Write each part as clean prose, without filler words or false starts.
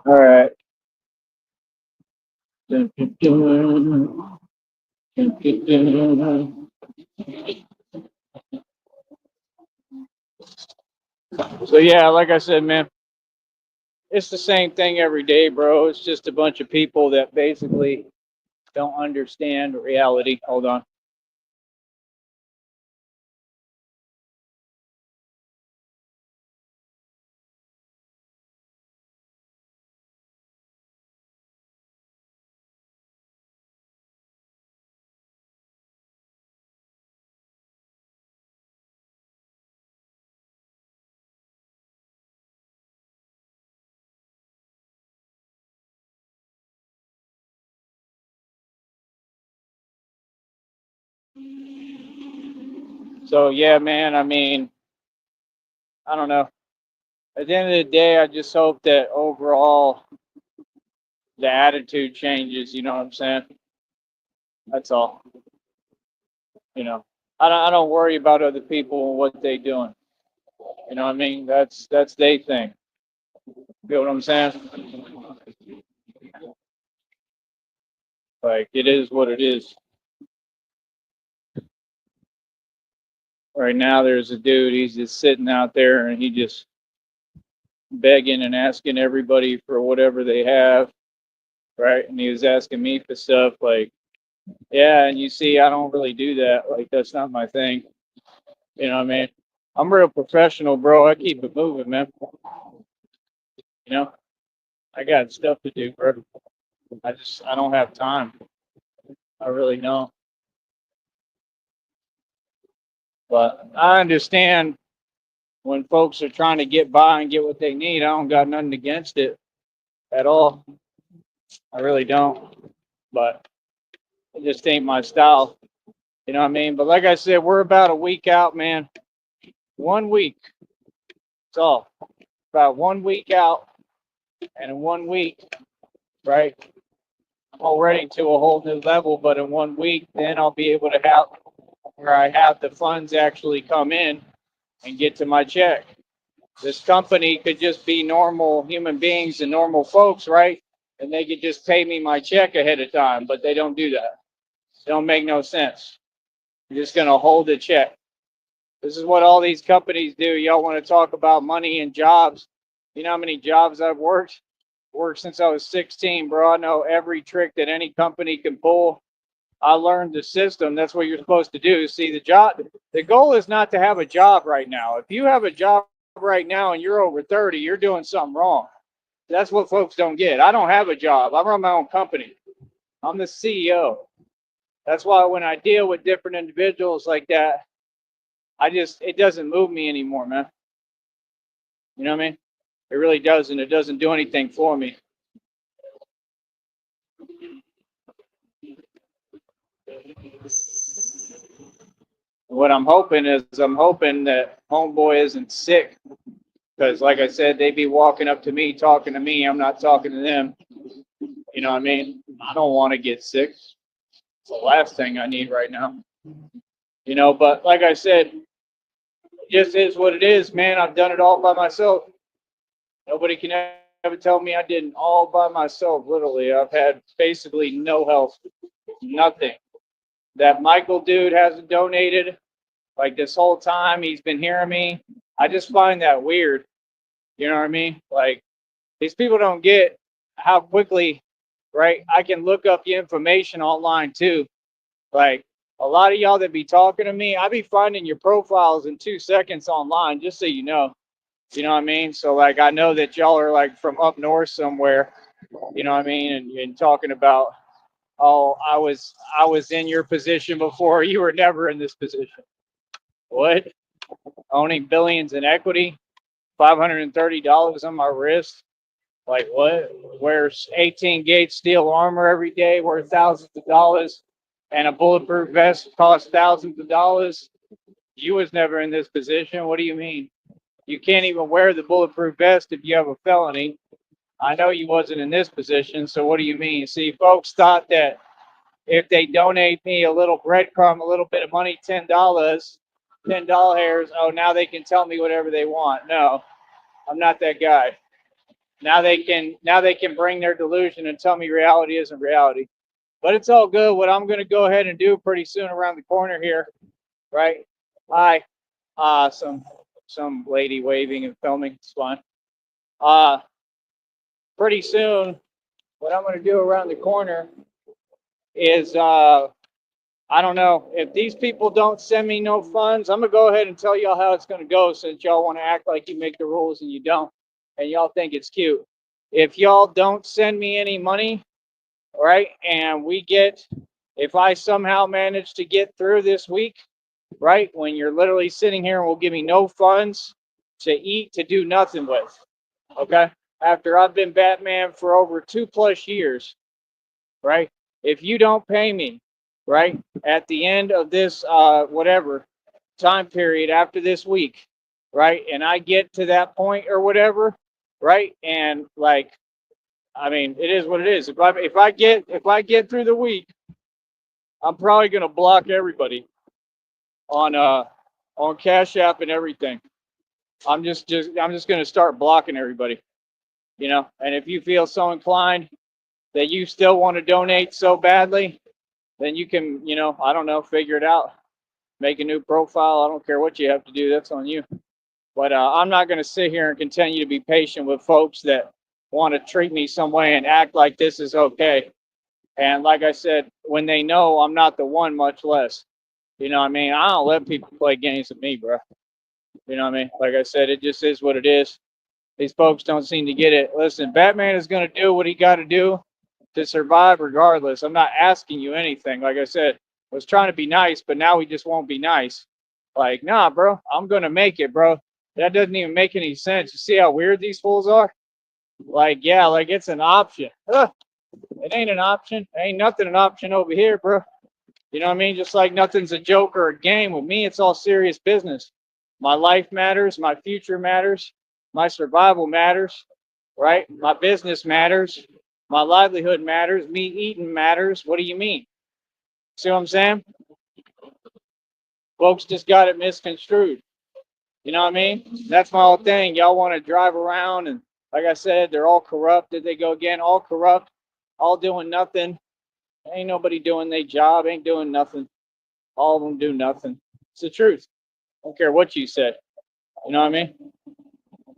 All right. Dun, dun, dun, dun, dun, dun. So yeah, like I said, man, it's the same thing every day, bro. It's just a bunch of people that basically don't understand reality. Hold on. So yeah, man. I mean, I don't know. At the end of the day, I just hope that overall the attitude changes. You know what I'm saying? That's all. You know, I don't worry about other people and what they doing. You know what I mean? That's they thing. You know what I'm saying? Like it is what it is. Right now, there's a dude. He's just sitting out there and he just begging and asking everybody for whatever they have, right? And he was asking me for stuff like, yeah, and you see, I don't really do that. Like that's not my thing. You know what I mean? I'm real professional, bro. I keep it moving, man. You know, I got stuff to do, bro. I don't have time. I really don't. But I understand when folks are trying to get by and get what they need. I don't got nothing against it at all. I really don't. But it just ain't my style. You know what I mean? But like I said, we're about a week out, man. 1 week. That's all. About 1 week out. And in 1 week, right? I'm already to a whole new level, but in 1 week, then I'll be able to have where I have the funds actually come in and get to my check. This company could just be normal human beings and normal folks, right? And they could just pay me my check ahead of time, but they don't do that. It don't make no sense. You're just gonna hold the check. This is what all these companies do. Y'all want to talk about money and jobs. You know how many jobs I've worked? Worked since I was 16, bro. I know every trick that any company can pull. I learned the system. That's what you're supposed to do. See, the goal is not to have a job right now. If you have a job right now and you're over 30, you're doing something wrong. That's what folks don't get. I don't have a job. I run my own company. I'm the CEO. That's why when I deal with different individuals like that, it doesn't move me anymore, man. You know what I mean? It really doesn't. It doesn't do anything for me. What I'm hoping that homeboy isn't sick because, like I said, they be walking up to me, talking to me. I'm not talking to them. You know what I mean? I don't want to get sick. It's the last thing I need right now. You know, but like I said, it just is what it is, man. I've done it all by myself. Nobody can ever tell me I didn't all by myself. Literally, I've had basically no help, nothing. That Michael dude hasn't donated like this whole time. He's been hearing me. I just find that weird. You know what I mean? Like these people don't get how quickly, right? I can look up the information online too. Like a lot of y'all that be talking to me, I be finding your profiles in 2 seconds online, just so you know. You know what I mean? So like I know that y'all are like from up north somewhere, you know what I mean, and talking about, oh, I was in your position before, you were never in this position. What? Owning billions in equity, $530 on my wrist. Like what? Wears 18 gauge steel armor every day, worth thousands of dollars, and a bulletproof vest costs thousands of dollars. You was never in this position. What do you mean? You can't even wear the bulletproof vest if you have a felony. I know you wasn't in this position, so what do you mean? See, folks thought that if they donate me a little breadcrumb, a little bit of money, $10, $10, oh, now they can tell me whatever they want. No, I'm not that guy. Now they can bring their delusion and tell me reality isn't reality. But it's all good. What I'm going to go ahead and do pretty soon around the corner here, right? Hi. Some lady waving and filming. It's fine. Pretty soon, what I'm going to do around the corner is I don't know. If these people don't send me no funds, I'm going to go ahead and tell y'all how it's going to go, since y'all want to act like you make the rules and you don't, and y'all think it's cute. If y'all don't send me any money, right, and if I somehow manage to get through this week, right, when you're literally sitting here and will give me no funds to eat, to do nothing with, okay, after I've been Batman for over 2+ years, right, if you don't pay me, right, at the end of this whatever time period after this week, right, and I get to that point or whatever, right, and like, I mean, it is what it is. If I get through the week, I'm probably gonna block everybody on Cash App and everything. I'm just gonna start blocking everybody, you know. And if you feel so inclined that you still want to donate so badly, then you can, you know, I don't know, figure it out. Make a new profile. I don't care what you have to do. That's on you. But I'm not going to sit here and continue to be patient with folks that want to treat me some way and act like this is okay. And like I said, when they know I'm not the one, much less. You know what I mean? I don't let people play games with me, bro. You know what I mean? Like I said, it just is what it is. These folks don't seem to get it. Listen, Batman is going to do what he got to do to survive regardless. I'm not asking you anything. Like I said, I was trying to be nice, but now we just won't be nice. Like, nah, bro, I'm going to make it, bro. That doesn't even make any sense. You see how weird these fools are? Like, yeah, like it's an option. Ugh, it ain't an option. Ain't nothing an option over here, bro. You know what I mean? Just like nothing's a joke or a game. With me, it's all serious business. My life matters. My future matters. My survival matters, right? My business matters. My livelihood matters. Me eating matters. What do you mean? See what I'm saying? Folks just got it misconstrued. You know what I mean? That's my whole thing. Y'all want to drive around and, like I said, they're all corrupt. Did they go again? All corrupt, all doing nothing. Ain't nobody doing their job, ain't doing nothing. All of them do nothing. It's the truth. Don't care what you said. You know what I mean?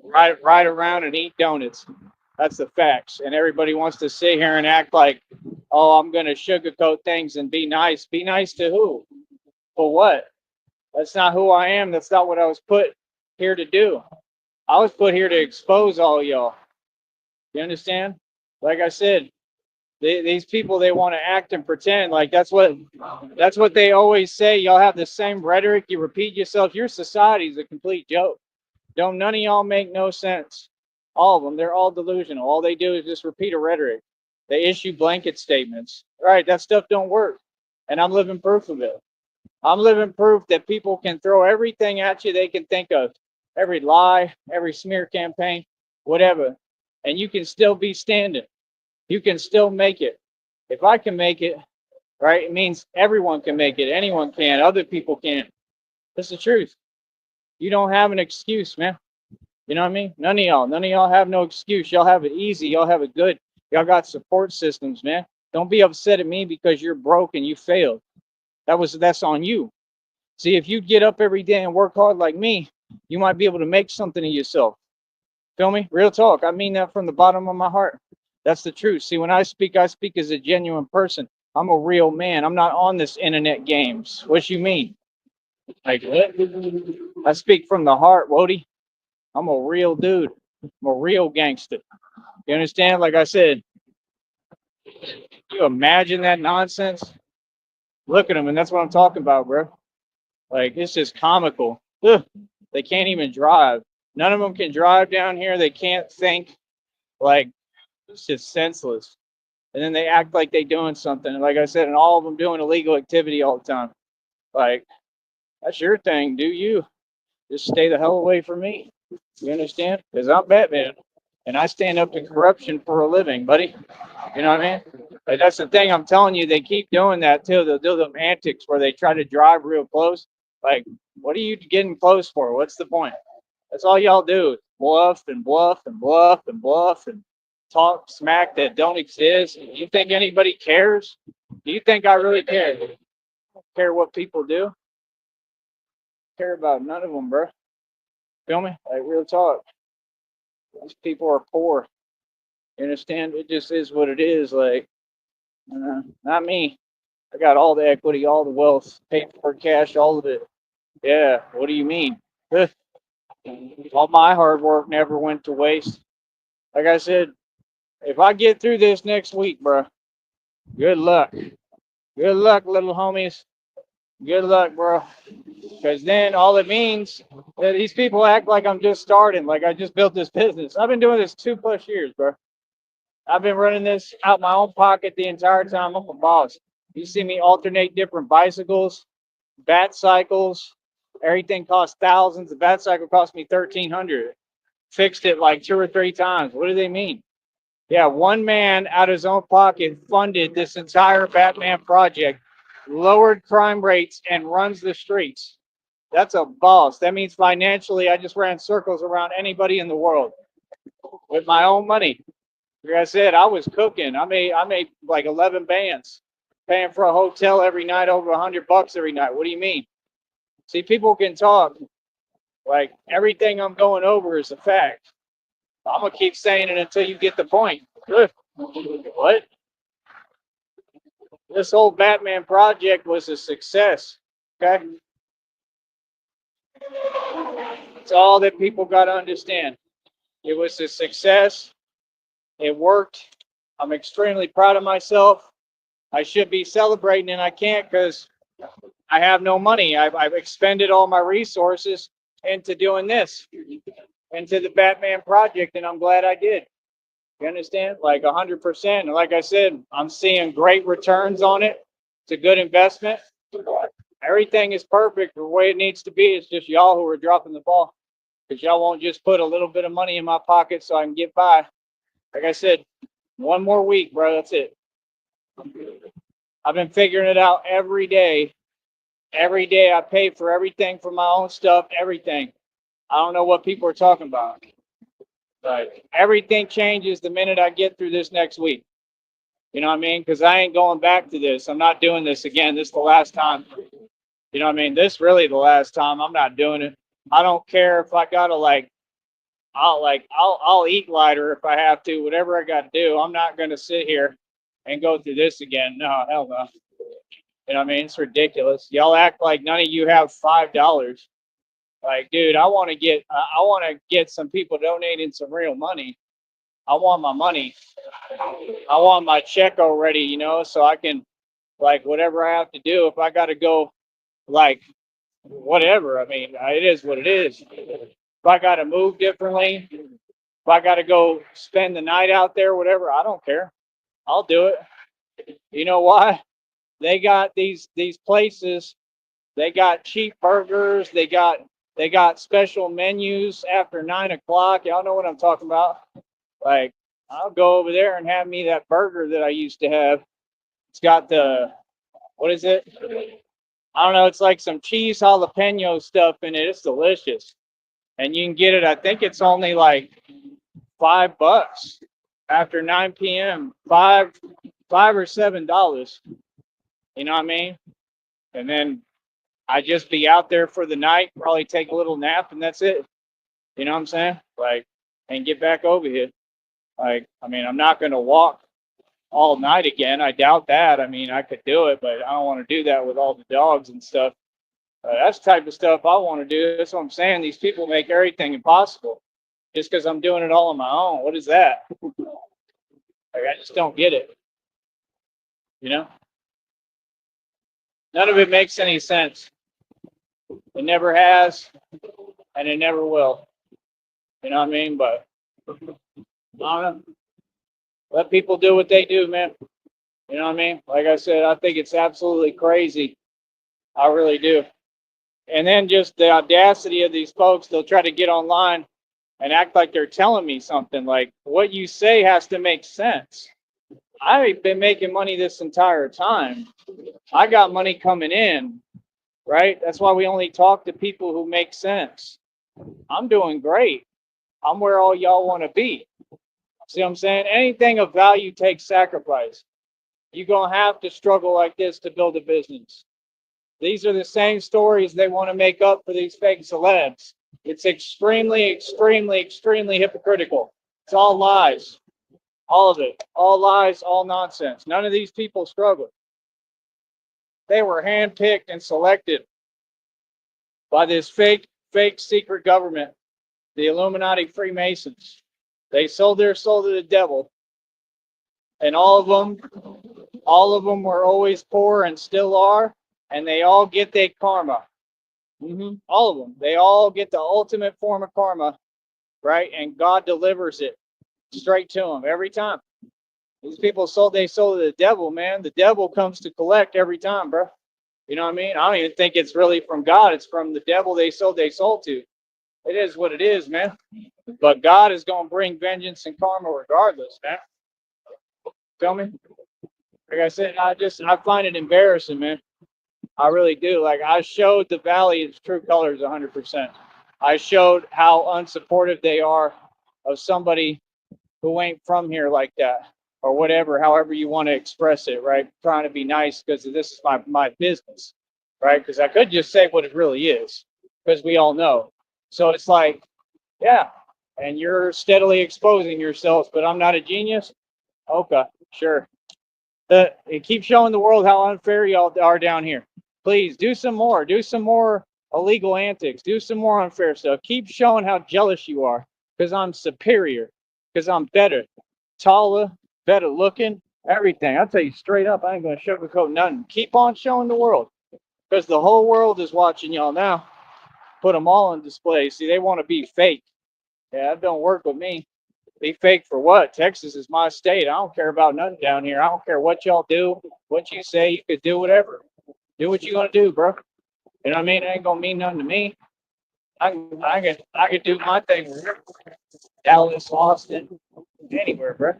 Ride around and eat donuts. That's the facts. And everybody wants to sit here and act like, oh, I'm going to sugarcoat things and be nice. Be nice to who? For what? That's not who I am. That's not what I was put here to do. I was put here to expose all y'all. You understand? Like I said, these people, they want to act and pretend like that's what they always say. Y'all have the same rhetoric. You repeat yourself. Your society's a complete joke. Don't none of y'all make no sense. All of them, they're all delusional. All they do is just repeat a rhetoric. They issue blanket statements. Right? That stuff don't work. And I'm living proof of it. I'm living proof that people can throw everything at you they can think of. Every lie, every smear campaign, whatever. And you can still be standing. You can still make it. If I can make it, right, it means everyone can make it. Anyone can. Other people can. That's the truth. You don't have an excuse, man. You know what I mean? None of y'all have no excuse. Y'all have it easy. Y'all have it good. Y'all got support systems, man. Don't be upset at me because you're broke and you failed. That's on you. See, if you get up every day and work hard like me, you might be able to make something of yourself. Feel me? Real talk. I mean that from the bottom of my heart. That's the truth. See, when I speak as a genuine person. I'm a real man. I'm not on this internet games. What you mean? Like what? I speak from the heart, Wody. I'm a real dude. I'm a real gangster. You understand? Like I said, you imagine that nonsense? Look at them, and that's what I'm talking about, bro. Like, it's just comical. Ugh, they can't even drive. None of them can drive down here. They can't think. Like, it's just senseless. And then they act like they doing something. And like I said, and all of them doing illegal activity all the time. Like, that's your thing. Do you? Just stay the hell away from me. You understand? Because I'm Batman. And I stand up to corruption for a living, buddy. You know what I mean? Like, that's the thing I'm telling you. They keep doing that too. They'll do them antics where they try to drive real close. Like, what are you getting close for? What's the point? That's all y'all do. bluff and bluff and bluff and bluff and talk smack that don't exist. You think anybody cares? Do you think I really care? Care what people do? Care about none of them, bro. Feel me? Like real talk. These people are poor. You understand? It just is what it is. Like, not me. I got all the equity, all the wealth, paper, cash, all of it. Yeah. What do you mean? All my hard work never went to waste. Like I said, if I get through this next week, bro, good luck. Good luck, little homies. Good luck, bro. Because then all it means that these people act like I'm just starting, like I just built this business. I've been doing this 2+ years, bro. I've been running this out my own pocket the entire time. I'm a boss. You see me alternate different bicycles, bat cycles. Everything costs thousands. The bat cycle cost me $1,300. Fixed it like 2 or 3 times. What do they mean? Yeah, one man out of his own pocket funded this entire Batman project, lowered crime rates, and runs the streets. That's a boss. That means financially, I just ran circles around anybody in the world with my own money. Like I said, I was cooking. I made like 11 bands, paying for a hotel every night, over $100 every night. What do you mean? See, people can talk. Like everything I'm going over is a fact. I'm gonna keep saying it until you get the point. Good. What? This whole Batman project was a success. Okay? It's all that people got to understand. It was a success. It worked. I'm extremely proud of myself. I should be celebrating and I can't because I have no money. I've expended all my resources into doing this, into the Batman project, and I'm glad I did. You understand? Like 100%. And like I said, I'm seeing great returns on it. It's a good investment. Everything is perfect the way it needs to be. It's just y'all who are dropping the ball because y'all won't just put a little bit of money in my pocket so I can get by. Like I said, one more week, bro. That's it. I've been figuring it out every day. Every day I pay for everything for my own stuff, everything. I don't know what people are talking about. But everything changes the minute I get through this next week. You know what I mean? Because I ain't going back to this. I'm not doing this again. This is the last time. You know what I mean? This really the last time. I'm not doing it. I don't care if I gotta I'll eat lighter if I have to. Whatever I got to do. I'm not gonna sit here and go through this again. No, hell no. You know what I mean? It's ridiculous. Y'all act like none of you have $5. Like, dude, I want to get some people donating some real money. I want my money. I want my check already, so I can, like, whatever I have to do. If I got to go, like, whatever. I mean, it is what it is. If I got to move differently, if I got to go spend the night out there, whatever, I don't care. I'll do it. You know why? They got these places. They got cheap burgers. They got special menus after 9 o'clock. Y'all know what I'm talking about. Like, I'll go over there and have me that burger that I used to have. It's got what is it? I don't know. It's like some cheese jalapeno stuff in it. It's delicious. And you can get it. I think it's only like $5 after 9 p.m. $5 or $7. You know what I mean? And then I just be out there for the night, probably take a little nap, and that's it. You know what I'm saying? Like, and get back over here. Like, I mean, I'm not going to walk all night again. I doubt that. I mean, I could do it, but I don't want to do that with all the dogs and stuff. That's the type of stuff I want to do. That's what I'm saying. These people make everything impossible just because I'm doing it all on my own. What is that? Like, I just don't get it. You know? None of it makes any sense. It never has, and it never will. You know what I mean? But I don't know. Let people do what they do, man. You know what I mean? Like I said, I think it's absolutely crazy. I really do. And then just the audacity of these folks, they'll try to get online and act like they're telling me something. Like, what you say has to make sense. I've been making money this entire time. I got money coming in, right? That's why we only talk to people who make sense. I'm doing great. I'm where all y'all want to be. See what I'm saying? Anything of value takes sacrifice. You're going to have to struggle like this to build a business. These are the same stories they want to make up for these fake celebs. It's extremely, extremely, extremely hypocritical. It's all lies. All of it. All lies, all nonsense. None of these people struggled. They were handpicked and selected by this fake secret government, the Illuminati Freemasons. They sold their soul to the devil, and all of them were always poor and still are, and they all get their karma. All of them. They all get the ultimate form of karma, right? And God delivers it straight to them every time. These people sold their soul to the devil, man. The devil comes to collect every time, bro. You know what I mean? I don't even think it's really from God. It's from the devil they sold their soul to. It is what it is, man. But God is going to bring vengeance and karma regardless, man. Feel me? Like I said, I find it embarrassing, man. I really do. Like, I showed the Valley its true colors 100%. I showed how unsupportive they are of somebody who ain't from here like that, or whatever, however you want to express it, right? Trying to be nice because this is my business, right? Because I could just say what it really is, because we all know. So it's like, yeah, and you're steadily exposing yourself, but I'm not a genius. Okay, sure. It keeps showing the world how unfair y'all are down here. Please do some more. Do some more illegal antics. Do some more unfair stuff. Keep showing how jealous you are because I'm superior, because I'm better, taller, better looking, everything. I'll tell you straight up, I ain't going to sugarcoat nothing. Keep on showing the world because the whole world is watching y'all now. Put them all on display. See, they want to be fake. Yeah, that don't work with me. Be fake for what? Texas is my state. I don't care about nothing down here. I don't care what y'all do, what you say. You could do whatever. Do what you gonna do, bro. You know what I mean? It ain't gonna mean nothing to me. I can do my thing. Dallas, Austin, anywhere, bro.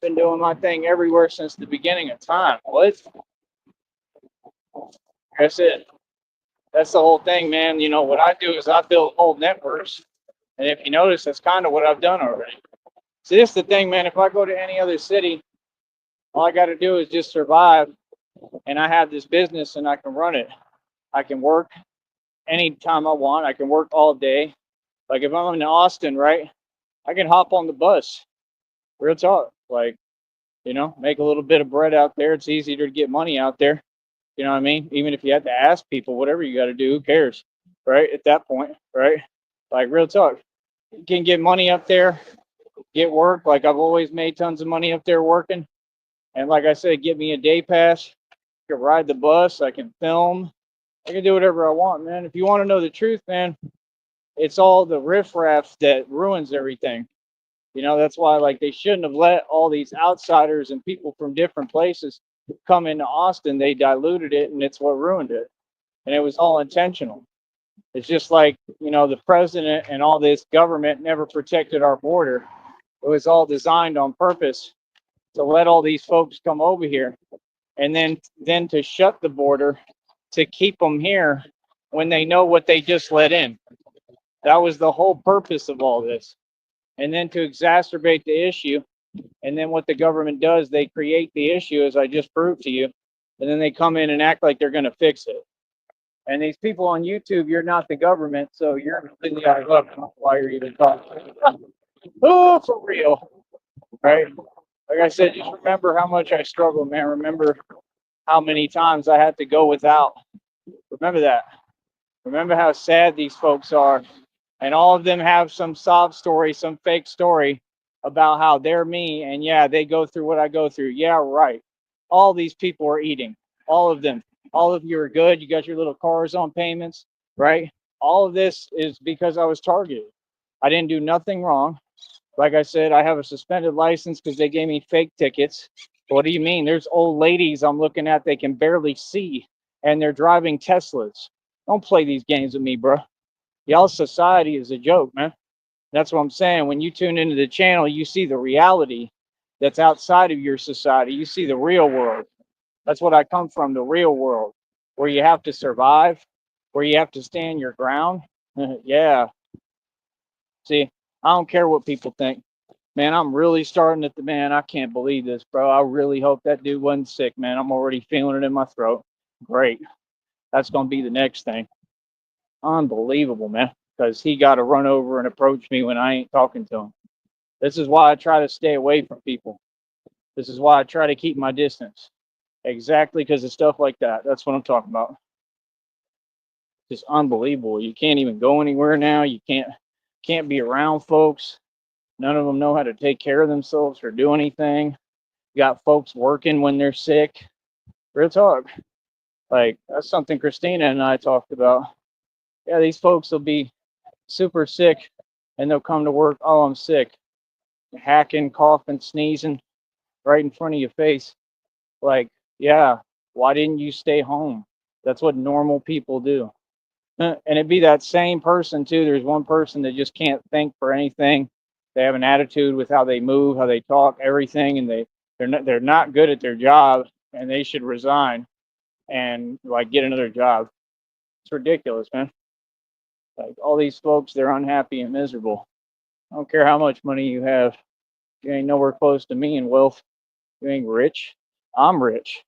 Been doing my thing everywhere since the beginning of time. What? That's it. That's the whole thing, man. You know what I do is I build whole networks, and if you notice, that's kind of what I've done already. See, this is the thing, man. If I go to any other city, all I got to do is just survive, and I have this business, and I can run it. I can work anytime I want. I can work all day. Like if I'm in Austin, right? I can hop on the bus. Real talk. Like, make a little bit of bread out there. It's easier to get money out there. You know what I mean? Even if you have to ask people, whatever you got to do, who cares? Right? At that point, right? Like real talk. You can get money up there, get work. Like I've always made tons of money up there working. And like I said, get me a day pass. I can ride the bus. I can film. I can do whatever I want, man. If you want to know the truth, man, it's all the riffraff that ruins everything. That's why like they shouldn't have let all these outsiders and people from different places come into Austin. They diluted it, and it's what ruined it. And it was all intentional. It's just like, the president and all this government never protected our border. It was all designed on purpose to let all these folks come over here, and then to shut the border to keep them here when they know what they just let in. That was the whole purpose of all this. And then to exacerbate the issue, and then what the government does, they create the issue, as I just proved to you, and then they come in and act like they're going to fix it. And these people on YouTube, you're not the government, so you're completely out of luck. I don't know why you're even talking. Oh, for real. Right? Like I said, just remember how much I struggled, man. Remember how many times I had to go without. Remember that. Remember how sad these folks are. And all of them have some sob story, some fake story about how they're me. And yeah, they go through what I go through. Yeah, right. All these people are eating. All of them. All of you are good. You got your little cars on payments, right? All of this is because I was targeted. I didn't do nothing wrong. Like I said, I have a suspended license because they gave me fake tickets. What do you mean? There's old ladies I'm looking at, they can barely see, and they're driving Teslas. Don't play these games with me, bro. Y'all's society is a joke, man. That's what I'm saying. When you tune into the channel, you see the reality that's outside of your society. You see the real world. That's what I come from, the real world, where you have to survive, where you have to stand your ground. Yeah. See, I don't care what people think. Man, I'm really starting at the man. I can't believe this, bro. I really hope that dude wasn't sick, man. I'm already feeling it in my throat. Great. That's going to be the next thing. Unbelievable, man. Because he got to run over and approach me when I ain't talking to him. This is why I try to stay away from people. This is why I try to keep my distance. Exactly because of stuff like that. That's what I'm talking about. Just unbelievable. You can't even go anywhere now. You can't be around folks. None of them know how to take care of themselves or do anything. You got folks working when they're sick. Real talk. Like that's something Christina and I talked about. Yeah, these folks will be super sick and they'll come to work. Oh, I'm sick. Hacking, coughing, sneezing right in front of your face. Like, yeah, why didn't you stay home? That's what normal people do. And it'd be that same person too. There's one person that just can't think for anything. They have an attitude with how they move, how they talk, everything, and they're not good at their job, and they should resign and like get another job. It's ridiculous, man. Like all these folks, they're unhappy and miserable. I don't care how much money you have. You ain't nowhere close to me in wealth. You ain't rich. I'm rich.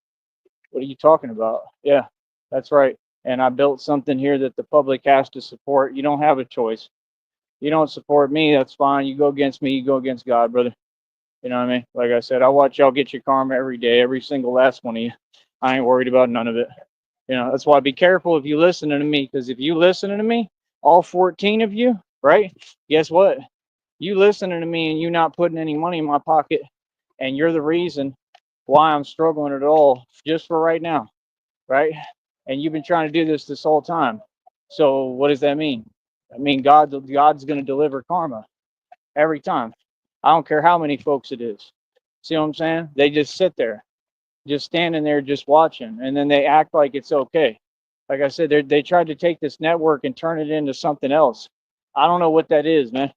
What are you talking about? Yeah, that's right. And I built something here that the public has to support. You don't have a choice. You don't support me, that's fine. You go against me, you go against God, brother. You know what I mean? Like I said, I watch y'all get your karma every day, every single last one of you. I ain't worried about none of it. You know, that's why be careful if you listening to me, because if you listening to me, all 14 of you, right? Guess what? You listening to me and you not putting any money in my pocket, and you're the reason why I'm struggling at all, just for right now, right? And you've been trying to do this whole time. So what does that mean? I mean, God's going to deliver karma every time. I don't care how many folks it is. See what I'm saying? They just sit there, just standing there, just watching, and then they act like it's okay. Like I said, they tried to take this network and turn it into something else. I don't know what that is, man.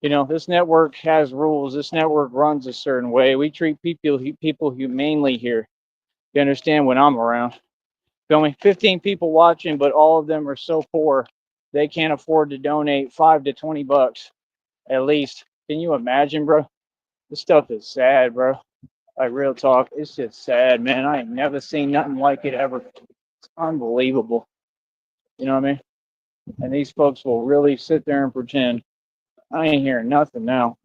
You know, this network has rules. This network runs a certain way. We treat people humanely here. You understand? When I'm around, feel me? 15 people watching, but all of them are so poor they can't afford to donate $5 to $20 at least. Can you imagine, bro? This stuff is sad, bro. Like real talk, it's just sad, man. I ain't never seen nothing like it ever. It's unbelievable. You know what I mean? And these folks will really sit there and pretend. I ain't hearing nothing now.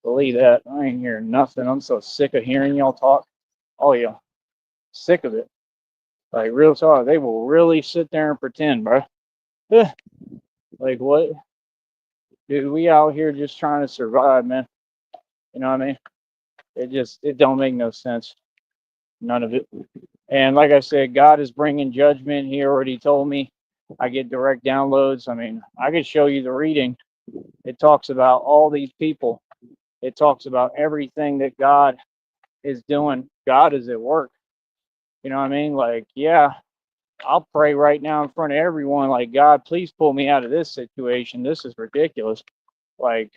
Believe that. I ain't hearing nothing. I'm so sick of hearing y'all talk. Oh yeah, sick of it. Like real talk, they will really sit there and pretend, bro. Like what? Dude, we out here just trying to survive, man. You know what I mean? It don't make no sense. None of it. And like I said, God is bringing judgment. He already told me. I get direct downloads. I mean, I could show you the reading. It talks about all these people. It talks about everything that God is doing. God is at work. You know what I mean? Like, yeah, I'll pray right now in front of everyone, like, God, please pull me out of this situation. This is ridiculous. Like,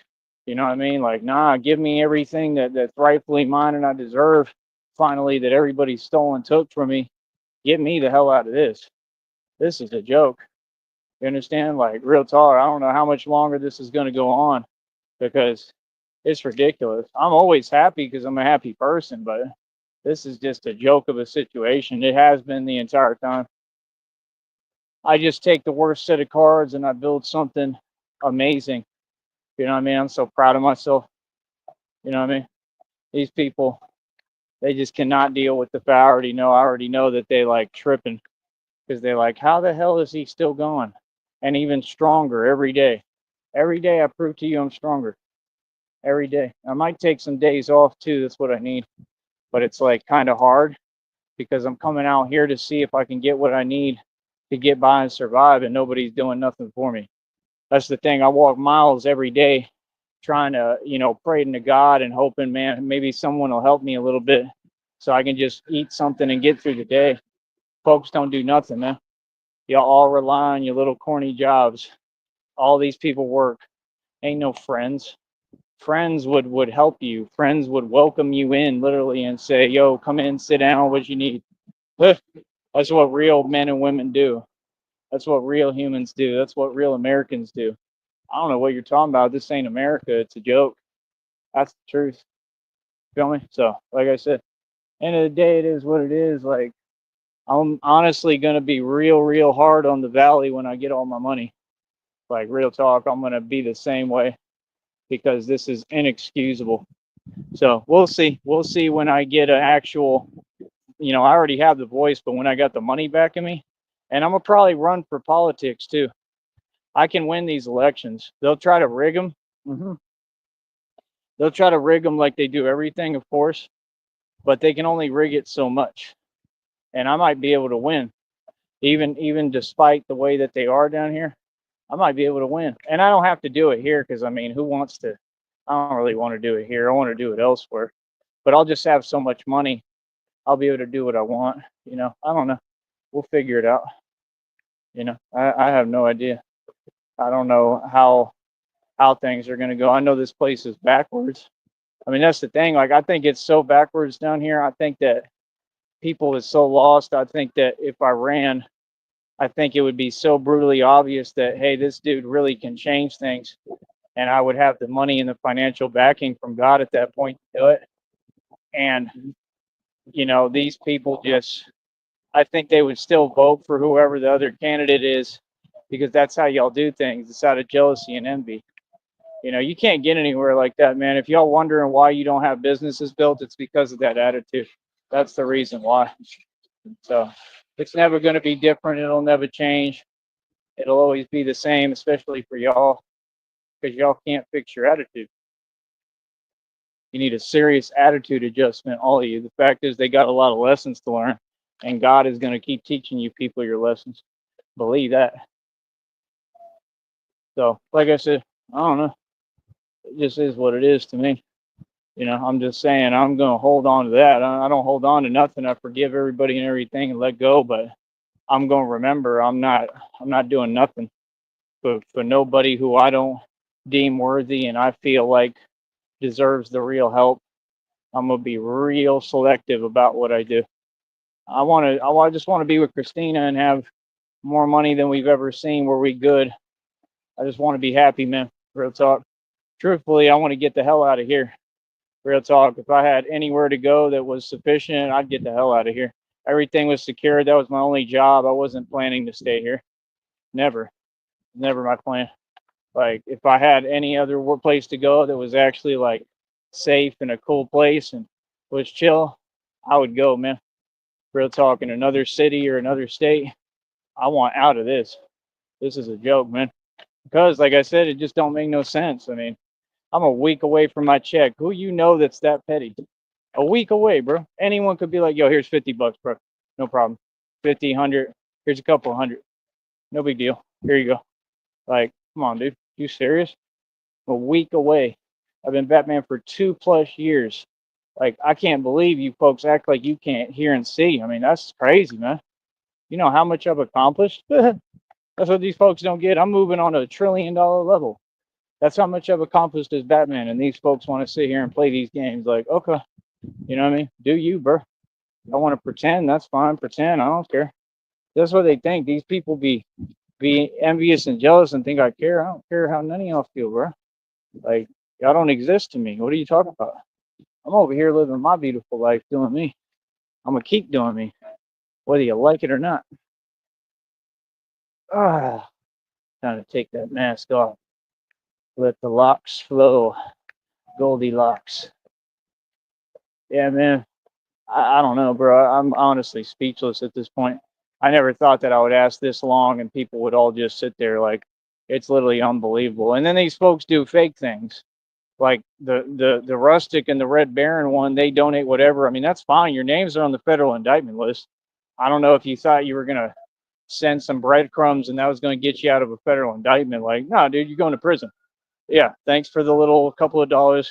you know what I mean? Like, nah, give me everything that's rightfully mine and I deserve. Finally, that everybody stole and took from me. Get me the hell out of this. This is a joke. You understand? Like, real talk. I don't know how much longer this is going to go on because it's ridiculous. I'm always happy because I'm a happy person, but this is just a joke of a situation. It has been the entire time. I just take the worst set of cards and I build something amazing. You know what I mean? I'm so proud of myself. You know what I mean? These people, they just cannot deal with the fact I already know. I already know that they like tripping because they're like, how the hell is he still going? And even stronger every day. Every day I prove to you I'm stronger. Every day. I might take some days off too. That's what I need. But it's like kind of hard because I'm coming out here to see if I can get what I need to get by and survive, and nobody's doing nothing for me. That's the thing. I walk miles every day trying to, praying to God and hoping, man, maybe someone will help me a little bit so I can just eat something and get through the day. Folks don't do nothing, man. Y'all all rely on your little corny jobs. All these people work. Ain't no friends. Friends would help you. Friends would welcome you in literally and say, yo, come in, sit down, what you need. That's what real men and women do. That's what real humans do. That's what real Americans do. I don't know what you're talking about. This ain't America. It's a joke. That's the truth. Feel me? So, like I said, end of the day, it is what it is. Like, I'm honestly gonna be real, real hard on the valley when I get all my money. Like, real talk, I'm gonna be the same way because this is inexcusable. So we'll see. We'll see when I get an actual, I already have the voice, but when I got the money back in me, and I'm gonna probably run for politics too. I can win these elections. They'll try to rig them. They'll try to rig them like they do everything, of course, but they can only rig it so much. And I might be able to win, even despite the way that they are down here. I might be able to win, and I don't have to do it here because I mean, who wants to? I don't really want to do it here. I want to do it elsewhere. But I'll just have so much money, I'll be able to do what I want. I don't know. We'll figure it out. I have no idea. I don't know how things are going to go. I know this place is backwards. I mean, that's the thing. Like, I think it's so backwards down here. I think that people is so lost. I think that if I ran, I think it would be so brutally obvious that, hey, this dude really can change things. And I would have the money and the financial backing from God at that point to do it. And, these people just, I think they would still vote for whoever the other candidate is because that's how y'all do things. It's out of jealousy and envy. You can't get anywhere like that, man. If y'all wondering why you don't have businesses built, it's because of that attitude. That's the reason why. So it's never going to be different. It'll never change. It'll always be the same, especially for y'all, because y'all can't fix your attitude. You need a serious attitude adjustment, all of you. The fact is, they got a lot of lessons to learn, and God is going to keep teaching you people your lessons. Believe that. So, like I said, I don't know. It just is what it is to me. I'm just saying I'm going to hold on to that. I don't hold on to nothing. I forgive everybody and everything and let go, but I'm going to remember I'm not doing nothing for nobody who I don't deem worthy and I feel like deserves the real help. I'm going to be real selective about what I do. I just want to be with Christina and have more money than we've ever seen. Were we good? I just want to be happy, man. Real talk. Truthfully, I want to get the hell out of here. Real talk. If I had anywhere to go that was sufficient, I'd get the hell out of here. Everything was secure. That was my only job. I wasn't planning to stay here. Never my plan. Like, if I had any other place to go that was actually like safe and a cool place and was chill, I would go, man. Real talk. In another city or another state, I want out of this. This is a joke, man. Because, like I said, it just don't make no sense. I mean, I'm a week away from my check. Who that's that petty? A week away, bro. Anyone could be like, yo, here's $50, bro. No problem. 50, 100. Here's a couple hundred. No big deal. Here you go. Like, come on, dude. You serious? A week away. I've been Batman for 2+ years. Like, I can't believe you folks act like you can't hear and see. I mean, that's crazy, man. You know how much I've accomplished? That's what these folks don't get. I'm moving on a $1 trillion level. That's how much I've accomplished as Batman. And these folks want to sit here and play these games. Like, okay, you know what I mean? Do you, bro? I want to pretend. That's fine. Pretend. I don't care. That's what they think. These people be envious and jealous and think I care. I don't care how none of y'all feel, bro. Like, y'all don't exist to me. What are you talking about? I'm over here living my beautiful life, doing me. I'm gonna keep doing me, whether you like it or not. Time to take that mask off. Let the locks flow. Goldilocks. Yeah, man. I don't know, bro. I'm honestly speechless at this point. I never thought that I would ask this long and people would all just sit there like it's literally unbelievable. And then these folks do fake things. Like the Rustic and the Red Baron one, they donate whatever. I mean, that's fine. Your names are on the federal indictment list. I don't know if you thought you were gonna send some breadcrumbs and that was gonna get you out of a federal indictment. Like, no, dude, you're going to prison. Yeah, thanks for the little couple of dollars.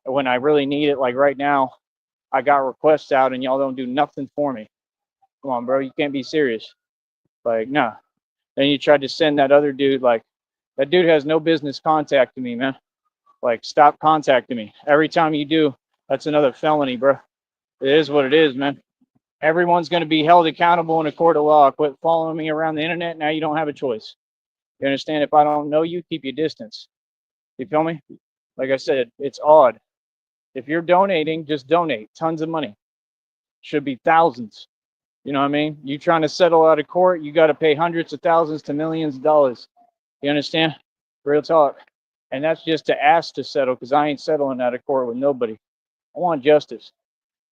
When I really need it, like right now, I got requests out and y'all don't do nothing for me. Come on, bro, you can't be serious. Like, no. Then you tried to send that other dude, like, that dude has no business contacting me, man. Like, stop contacting me. Every time you do, that's another felony, bro. It is what it is, man. Everyone's going to be held accountable in a court of law. Quit following me around the internet. Now you don't have a choice. You understand? If I don't know you, keep your distance. You feel me? Like I said, it's odd. If you're donating, just donate. Tons of money. Should be thousands. You know what I mean? You trying to settle out of court, you got to pay hundreds of thousands to millions of dollars. You understand? Real talk. And that's just to ask to settle, because I ain't settling out of court with nobody. I want justice.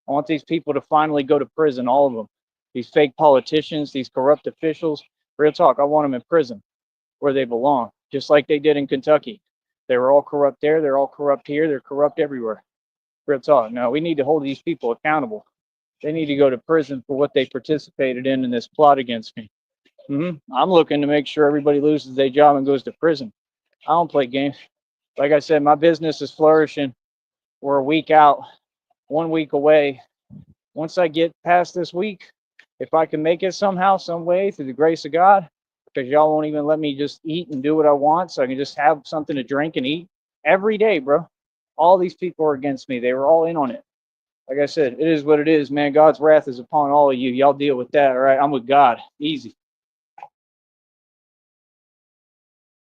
I want these people to finally go to prison, all of them. These fake politicians, these corrupt officials. Real talk, I want them in prison where they belong, just like they did in Kentucky. They were all corrupt there, they're all corrupt here, they're corrupt everywhere. Real talk. No, we need to hold these people accountable. They need to go to prison for what they participated in this plot against me. I'm looking to make sure everybody loses their job and goes to prison. I don't play games. Like I said, my business is flourishing. We're a week out, 1 week away. Once I get past this week, if I can make it somehow, some way, through the grace of God, because y'all won't even let me just eat and do what I want, so I can just have something to drink and eat every day, bro. All these people are against me. They were all in on it. Like I said, it is what it is, man. God's wrath is upon all of you. Y'all deal with that, all right? I'm with God. Easy.